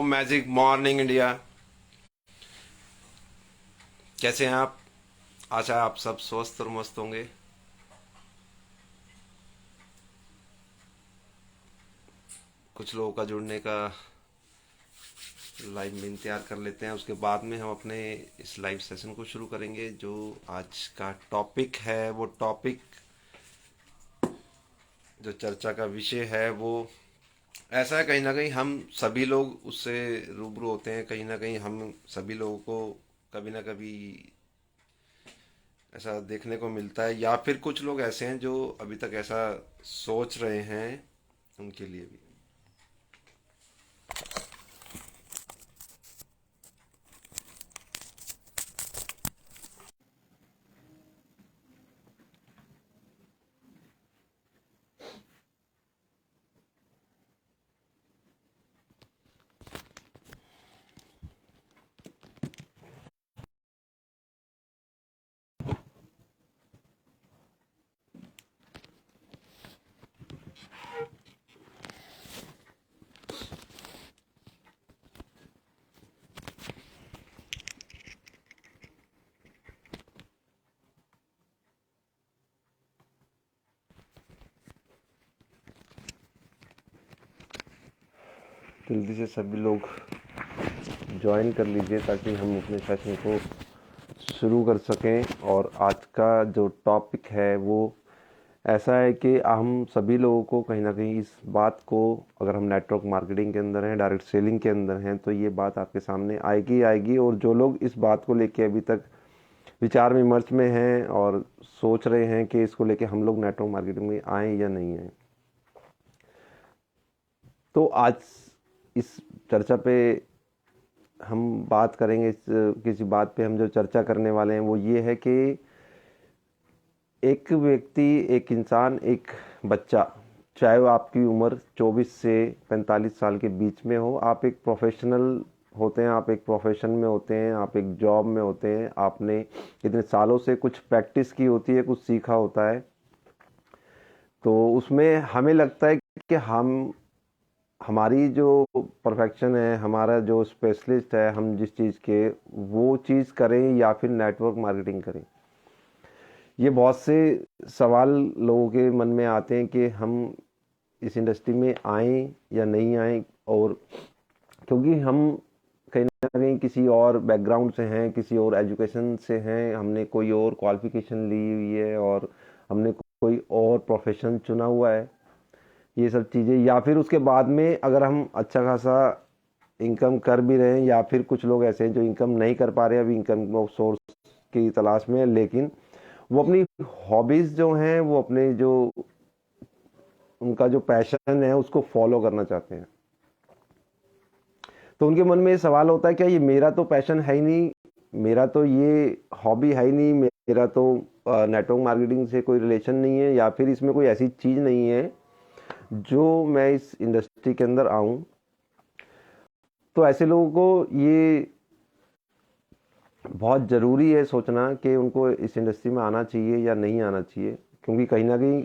Magic morning India. कैसे हैं आप? आशा आप सब स्वस्थ और मस्त होंगे। कुछ लोगों का जुड़ने का लाइव में इंतजार कर लेते हैं, उसके बाद में हम अपने इस लाइव सेशन को शुरू करेंगे। जो आज का टॉपिक है, वो टॉपिक जो चर्चा का विषय है वो ऐसा है, कहीं ना कहीं हम सभी लोग उससे रूबरू होते हैं। कहीं ना कहीं हम सभी लोगों को कभी ना कभी ऐसा देखने को मिलता है, या फिर कुछ लोग ऐसे हैं जो अभी तक ऐसा सोच रहे हैं, उनके लिए भी। जल्दी से सभी लोग ज्वाइन कर लीजिए ताकि हम अपने सेशन को शुरू कर सकें। और आज का जो टॉपिक है वो ऐसा है कि हम सभी लोगों को कहीं ना कहीं इस बात को, अगर हम नेटवर्क मार्केटिंग के अंदर हैं, डायरेक्ट सेलिंग के अंदर हैं, तो ये बात आपके सामने आएगी आएगी। और जो लोग इस बात को लेके अभी तक विचार विमर्श में हैं और सोच रहे हैं कि इसको लेके हम लोग नेटवर्क मार्केटिंग में आए या नहीं आए, तो आज इस चर्चा पे हम बात करेंगे। इस किसी बात पे हम जो चर्चा करने वाले हैं वो ये है कि एक व्यक्ति, एक इंसान, एक बच्चा, चाहे वो आपकी उम्र 24 से 45 साल के बीच में हो, आप एक प्रोफेशनल होते हैं, आप एक प्रोफेशन में होते हैं, आप एक जॉब में होते हैं, आपने इतने सालों से कुछ प्रैक्टिस की होती है, कुछ सीखा होता है, तो उसमें हमें लगता है कि हमारी जो परफेक्शन है, हमारा जो स्पेशलिस्ट है, हम जिस चीज़ के, वो चीज़ करें या फिर नेटवर्क मार्केटिंग करें। ये बहुत से सवाल लोगों के मन में आते हैं कि हम इस इंडस्ट्री में आएँ या नहीं आएँ। और क्योंकि हम कहीं ना कहीं किसी और बैकग्राउंड से हैं, किसी और एजुकेशन से हैं, हमने कोई और क्वालिफिकेशन ली हुई है और हमने कोई और प्रोफेशन चुना हुआ है, ये सब चीज़ें, या फिर उसके बाद में अगर हम अच्छा खासा इनकम कर भी रहे हैं, या फिर कुछ लोग ऐसे हैं जो इनकम नहीं कर पा रहे, अभी इनकम सोर्स की तलाश में है, लेकिन वो अपनी हॉबीज़ जो हैं, वो अपने जो उनका जो पैशन है उसको फॉलो करना चाहते हैं। तो उनके मन में ये सवाल होता है, क्या ये मेरा तो पैशन है ही नहीं, मेरा तो ये हॉबी है ही नहीं, मेरा तो नेटवर्क मार्केटिंग से कोई रिलेशन नहीं है, या फिर इसमें कोई ऐसी चीज़ नहीं है जो मैं इस इंडस्ट्री के अंदर आऊं। तो ऐसे लोगों को ये बहुत ज़रूरी है सोचना कि उनको इस इंडस्ट्री में आना चाहिए या नहीं आना चाहिए। क्योंकि कहीं ना कहीं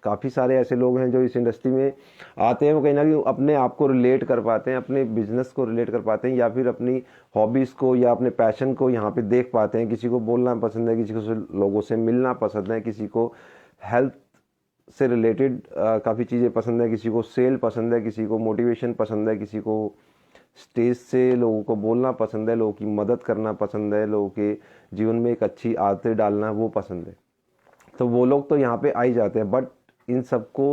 काफ़ी सारे ऐसे लोग हैं जो इस इंडस्ट्री में आते हैं, वो कहीं ना कहीं अपने आप को रिलेट कर पाते हैं, अपने बिजनेस को रिलेट कर पाते हैं, या फिर अपनी हॉबीज़ को या अपने पैशन को यहाँ पे देख पाते हैं। किसी को बोलना पसंद है, किसी को लोगों से मिलना पसंद है, किसी को हेल्थ से रिलेटेड काफ़ी चीज़ें पसंद है, किसी को सेल पसंद है, किसी को मोटिवेशन पसंद है, किसी को स्टेज से लोगों को बोलना पसंद है, लोगों की मदद करना पसंद है, लोगों के जीवन में एक अच्छी आदतें डालना वो पसंद है। तो वो लोग तो यहाँ पे आ ही जाते हैं। बट इन सबको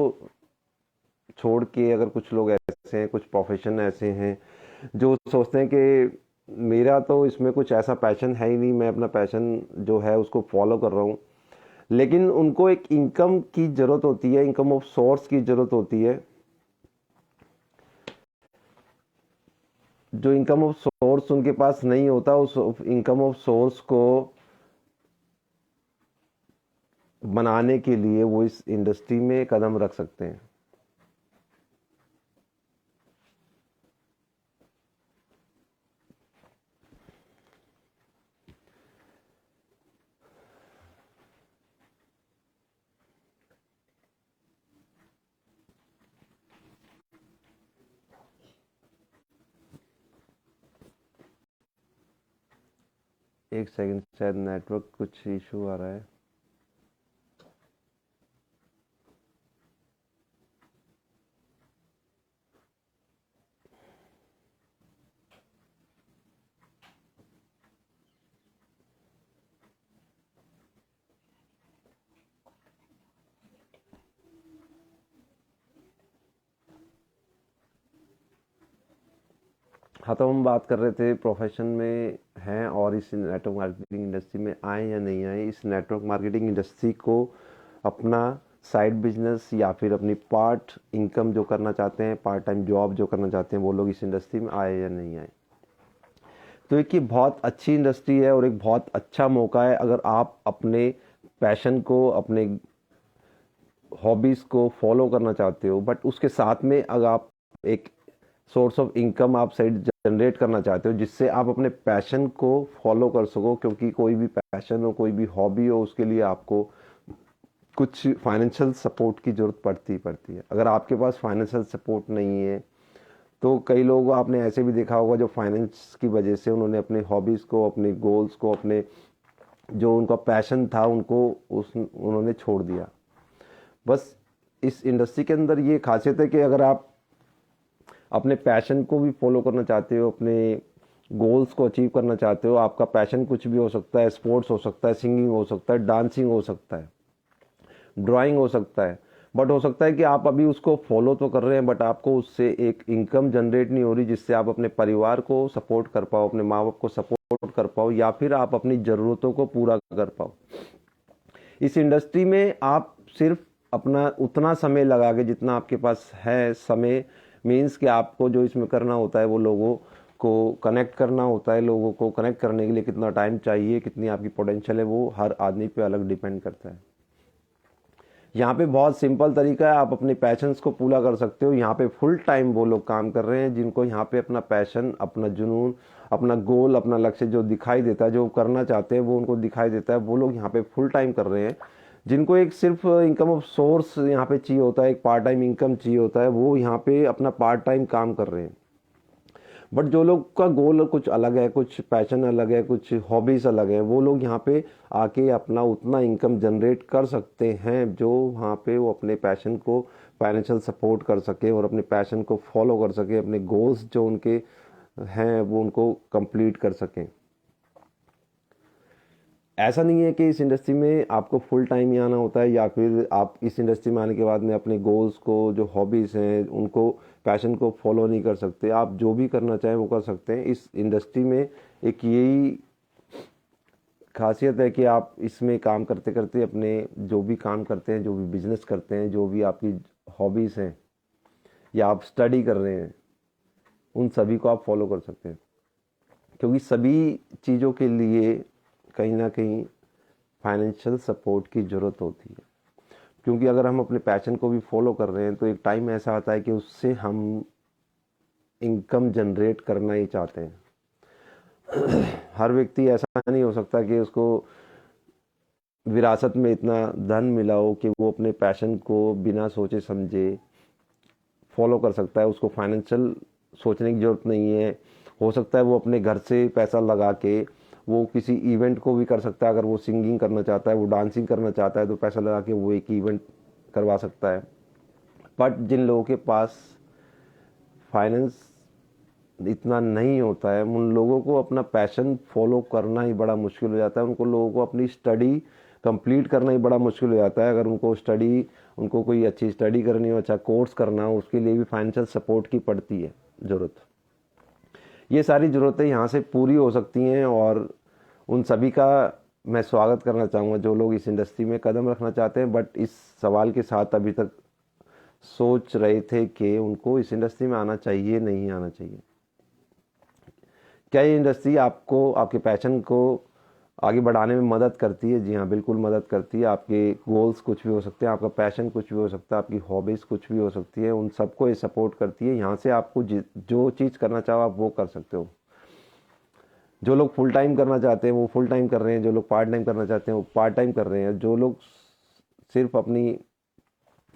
छोड़ के अगर कुछ लोग ऐसे हैं, कुछ प्रोफेशन ऐसे हैं जो सोचते हैं कि मेरा तो इसमें कुछ ऐसा पैशन है ही नहीं, मैं अपना पैशन जो है उसको फॉलो कर रहा हूँ, लेकिन उनको एक इनकम की ज़रूरत होती है, इनकम ऑफ सोर्स की ज़रूरत होती है। जो इनकम ऑफ सोर्स उनके पास नहीं होता, उस इनकम ऑफ सोर्स को बनाने के लिए वो इस इंडस्ट्री में कदम रख सकते हैं। एक सेकंड, शायद नेटवर्क कुछ इशू आ रहा है। हाँ, तो हम बात कर रहे थे प्रोफेशन में हैं और इस नेटवर्क मार्केटिंग इंडस्ट्री में आए या नहीं आए। इस नेटवर्क मार्केटिंग इंडस्ट्री को अपना साइड बिजनेस या फिर अपनी पार्ट इनकम जो करना चाहते हैं, पार्ट टाइम जॉब जो करना चाहते हैं, वो लोग इस इंडस्ट्री में आए या नहीं आए। तो एक ये बहुत अच्छी इंडस्ट्री है और एक बहुत अच्छा मौका है अगर आप अपने पैशन को, अपने हॉबीज़ को फॉलो करना चाहते हो, बट उसके साथ में अगर आप एक सोर्स ऑफ इनकम आप साइड जनरेट करना चाहते हो जिससे आप अपने पैशन को फॉलो कर सको। क्योंकि कोई भी पैशन हो, कोई भी हॉबी हो, उसके लिए आपको कुछ फाइनेंशियल सपोर्ट की ज़रूरत पड़ती है। अगर आपके पास फाइनेंशियल सपोर्ट नहीं है तो कई लोग आपने ऐसे भी देखा होगा जो फाइनेंस की वजह से उन्होंने अपने हॉबीज़ को, अपने गोल्स को, अपने जो उनका पैशन था उनको उन्होंने छोड़ दिया। बस इस इंडस्ट्री के अंदर ये खासियत है कि अगर आप अपने पैशन को भी फॉलो करना चाहते हो, अपने गोल्स को अचीव करना चाहते हो, आपका पैशन कुछ भी हो सकता है, स्पोर्ट्स हो सकता है, सिंगिंग हो सकता है, डांसिंग हो सकता है, ड्राइंग हो सकता है, बट हो सकता है कि आप अभी उसको फॉलो तो कर रहे हैं बट आपको उससे एक इनकम जनरेट नहीं हो रही जिससे आप अपने परिवार को सपोर्ट कर पाओ, अपने माँ बाप को सपोर्ट कर पाओ या फिर आप अपनी ज़रूरतों को पूरा कर पाओ। इस इंडस्ट्री में आप सिर्फ अपना उतना समय लगा के जितना आपके पास है, समय मीन्स कि आपको जो इसमें करना होता है वो लोगों को कनेक्ट करना होता है। लोगों को कनेक्ट करने के लिए कितना टाइम चाहिए, कितनी आपकी पोटेंशियल है, वो हर आदमी पे अलग डिपेंड करता है। यहाँ पे बहुत सिंपल तरीका है, आप अपने पैशंस को पूरा कर सकते हो। यहाँ पे फुल टाइम वो लोग काम कर रहे हैं जिनको यहाँ पे अपना पैशन, अपना जुनून, अपना गोल, अपना लक्ष्य जो दिखाई देता है, जो करना चाहते हैं वो उनको दिखाई देता है, वो लोग यहाँ पे फुल टाइम कर रहे हैं। जिनको एक सिर्फ इनकम ऑफ सोर्स यहाँ पे चाहिए होता है, एक पार्ट टाइम इनकम चाहिए होता है, वो यहाँ पे अपना पार्ट टाइम काम कर रहे हैं। बट जो लोग का गोल कुछ अलग है, कुछ पैशन अलग है, कुछ हॉबीज़ अलग है, वो लोग यहाँ पे आके अपना उतना इनकम जनरेट कर सकते हैं जो वहाँ पे वो अपने पैशन को फाइनेंशियल सपोर्ट कर सके और अपने पैशन को फॉलो कर सके, अपने गोल्स जो उनके हैं वो उनको कंप्लीट कर सकें। ऐसा नहीं है कि इस इंडस्ट्री में आपको फुल टाइम ही आना होता है या फिर आप इस इंडस्ट्री में आने के बाद में अपने गोल्स को, जो हॉबीज़ हैं, उनको, पैशन को फॉलो नहीं कर सकते। आप जो भी करना चाहें वो कर सकते हैं। इस इंडस्ट्री में एक यही खासियत है कि आप इसमें काम करते करते अपने जो भी काम करते हैं, जो भी बिजनेस करते हैं, जो भी आपकी हॉबीज़ हैं या आप स्टडी कर रहे हैं, उन सभी को आप फॉलो कर सकते हैं। क्योंकि सभी चीज़ों के लिए कहीं ना कहीं फाइनेंशियल सपोर्ट की ज़रूरत होती है। क्योंकि अगर हम अपने पैशन को भी फॉलो कर रहे हैं तो एक टाइम ऐसा आता है कि उससे हम इनकम जनरेट करना ही चाहते हैं। हर व्यक्ति ऐसा नहीं हो सकता कि उसको विरासत में इतना धन मिला हो कि वो अपने पैशन को बिना सोचे समझे फॉलो कर सकता है। उसको फाइनेंशियल सोचने की ज़रूरत नहीं है। हो सकता है वो अपने घर से पैसा लगा के वो किसी इवेंट को भी कर सकता है। अगर वो सिंगिंग करना चाहता है, वो डांसिंग करना चाहता है, तो पैसा लगा के वो एक इवेंट करवा सकता है। बट जिन लोगों के पास फाइनेंस इतना नहीं होता है, उन लोगों को अपना पैशन फॉलो करना ही बड़ा मुश्किल हो जाता है। उनको लोगों को अपनी स्टडी कंप्लीट करना ही बड़ा मुश्किल हो जाता है। अगर उनको कोई अच्छी स्टडी करनी हो, अच्छा कोर्स करना हो, उसके लिए भी फाइनेंशियल सपोर्ट की पड़ती है ज़रूरत। ये सारी ज़रूरतें यहाँ से पूरी हो सकती हैं और उन सभी का मैं स्वागत करना चाहूँगा जो लोग इस इंडस्ट्री में कदम रखना चाहते हैं बट इस सवाल के साथ अभी तक सोच रहे थे कि उनको इस इंडस्ट्री में आना चाहिए, नहीं आना चाहिए। क्या ये इंडस्ट्री आपको, आपके पैशन को आगे बढ़ाने में मदद करती है? जी हाँ, बिल्कुल मदद करती है। आपके गोल्स कुछ भी हो सकते हैं, आपका पैशन कुछ भी हो सकता है, आपकी हॉबीज़ कुछ भी हो सकती है, उन सबको ये सपोर्ट करती है। यहाँ से आपको जो चीज़ करना चाहो आप वो कर सकते हो। जो लोग फुल टाइम करना चाहते हैं वो फुल टाइम कर रहे हैं, जो लोग पार्ट टाइम करना चाहते हैं वो पार्ट टाइम कर रहे हैं, जो लोग सिर्फ अपनी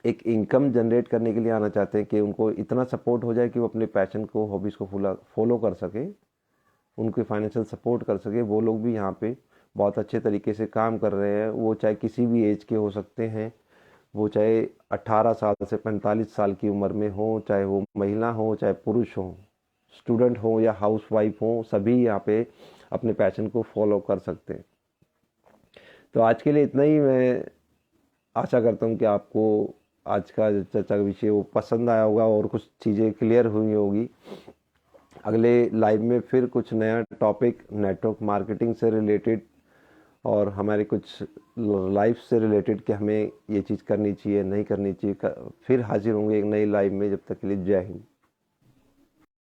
एक इनकम जनरेट करने के लिए आना चाहते हैं कि उनको इतना सपोर्ट हो जाए कि वो अपने पैशन को, हॉबीज़ को फॉलो कर सके, उनके फाइनेंशियल सपोर्ट कर सके, वो लोग भी यहाँ पे बहुत अच्छे तरीके से काम कर रहे हैं। वो चाहे किसी भी एज के हो सकते हैं, वो चाहे 18 साल से 45 साल की उम्र में हो, चाहे वो महिला हो चाहे पुरुष हो, स्टूडेंट हो या हाउस वाइफ हो, सभी यहाँ पे अपने पैशन को फॉलो कर सकते हैं। तो आज के लिए इतना ही। मैं आशा करता हूँ कि आपको आज का जो चर्चा का विषय वो पसंद आया होगा और कुछ चीज़ें क्लियर हुई होगी। अगले लाइव में फिर कुछ नया टॉपिक नेटवर्क मार्केटिंग से रिलेटेड और हमारे कुछ लाइफ से रिलेटेड कि हमें ये चीज़ करनी चाहिए नहीं करनी चाहिए, फिर हाजिर होंगे एक नई लाइव में। जब तक के लिए जय हिंद।